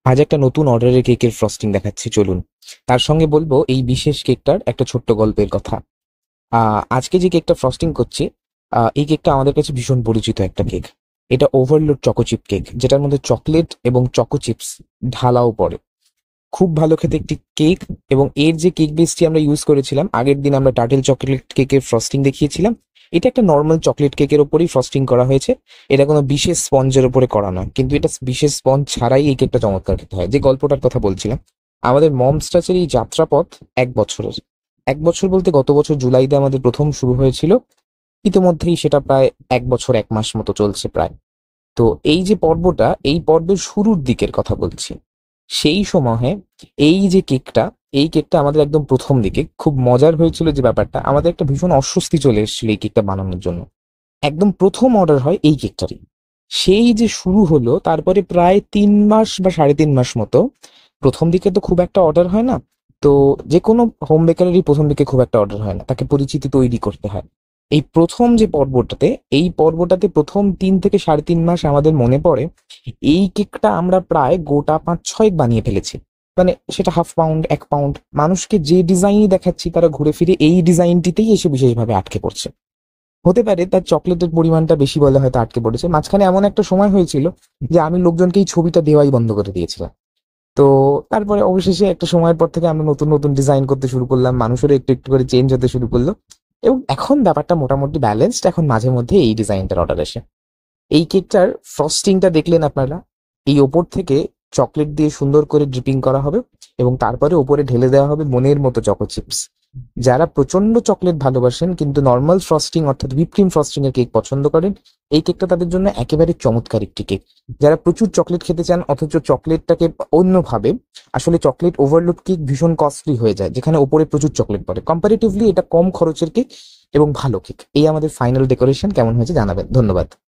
আজ একটা নতুন অর্ডারের কেকের ফ্রস্টিং দেখাচ্ছি, চলুন। তার সঙ্গে বলবো এই বিশেষ কেকটার একটা ছোট্ট গল্পের কথা। আজকে যে কেকটা ফ্রস্টিং করছি, এই কেকটা আমাদের কাছে ভীষণ পরিচিত একটা কেক। এটা ওভারলোড চকোচিপ কেক, যেটার মধ্যে চকলেট এবং চকো চিপস ঢালাও পড়ে। খুব ভালো খেতে একটি কেক। এবং এর যে কেক বেসটি আমরা ইউজ করেছিলাম, আগের দিন আমরা টার্টেল চকলেট কেকের ফ্রস্টিং দেখিয়েছিলাম। এটা একটা নর্মাল চকলেট কেকের ওপরেই ফ্রস্টিং করা হয়েছে। এটা কোনো বিশেষ স্পঞ্জের উপরে করা নয়, কিন্তু এটা বিশেষ স্পঞ্জ ছাড়াই এই কেকটা চমৎকার খেতে হয়। যে গল্পটার কথা বলছিলাম, আমাদের মমস টাচের এই যাত্রাপথ 1 বছরের। 1 বছর বলতে গত বছর জুলাইতে আমাদের প্রথম শুরু হয়েছিল। ইতিমধ্যেই সেটা প্রায় 1 বছর 1 মাস মতো চলছে প্রায়। তো এই যে পর্বটা, এই পর্বের শুরুর দিকের কথা বলছি। সেই সময়ে এই কেকটা আমাদের একদম প্রথম দিকে খুব মজার হয়েছিল। যে ব্যাপারটা, আমাদের একটা ভীষণ অস্বস্তি চলে এসেছিল এই কেকটা বানানোর জন্য। একদম প্রথম অর্ডার হয় এই কেকটারই। সেই যে শুরু হলো, তারপরে প্রায় 3 মাস বা 3.5 মাস মতো। প্রথম দিকে তো খুব একটা অর্ডার হয় না। তো যে কোনো হোম বেকারেরই প্রথম দিকে খুব একটা অর্ডার হয় না, তাকে পরিচিতি তৈরি করতে হয়। এই প্রথম যে পর্বটাতে, এই পর্বটাতে প্রথম 3 থেকে 3.5 মাস আমাদের মনে পড়ে এই কেকটা আমরা প্রায় গোটা 5-6 বানিয়ে ফেলেছি। মানে সেটা হাফ পাউন্ড, 1 পাউন্ড, মানুষকে যে ডিজাইনই দেখাচ্ছি তারা ঘুরে ফিরে এই ডিজাইনটিতেই এসে বিশেষভাবে আটকে পড়ছে। হতে পারে তার চকলেটের পরিমাণটা বেশি বলে হয়তো আটকে পড়েছে। মাঝখানে এমন একটা সময় হয়েছিল যে আমি লোকজনকে এই ছবিটা দেওয়াই বন্ধ করে দিয়েছিলাম। তো তারপরে অবশেষে একটা সময়ের পর থেকে আমরা নতুন নতুন ডিজাইন করতে শুরু করলাম, মানুষেরও একটু একটু করে চেঞ্জ হতে শুরু করলো। এবং এখন ব্যাপারটা মোটামুটি ব্যালেন্সড। এখন মাঝে মধ্যে এই ডিজাইনটার অর্ডার আসে। এই কেকটার ফ্রস্টিংটা দেখলেন আপনারা। এই ওপর থেকে চকলেট দিয়ে সুন্দর করে ড্রিপিং করা হবে, এবং তারপরে ওপরে ঢেলে দেওয়া হবে মনের মতো চকো চিপস। যারা প্রচন্ড চকলেট ভালোবাসেন কিন্তু নর্মাল ফ্রস্টিং অর্থাৎ হুইপ ক্রিম ফ্রস্টিং এর কেক পছন্দ করেন, এই কেকটা তাদের জন্য একেবারে চমৎকার একটি কেক। যারা প্রচুর চকলেট খেতে চান অথচ চকলেটটাকে অন্যভাবে, আসলে চকলেট ওভারলোড কেক ভীষণ কস্টলি হয়ে যায় যেখানে ওপরে প্রচুর চকলেট পড়ে। কম্পারেটিভলি এটা কম খরচের কেক এবং ভালো কেক। এই আমাদের ফাইনাল ডেকোরেশন কেমন হয়েছে জানাবেন। ধন্যবাদ।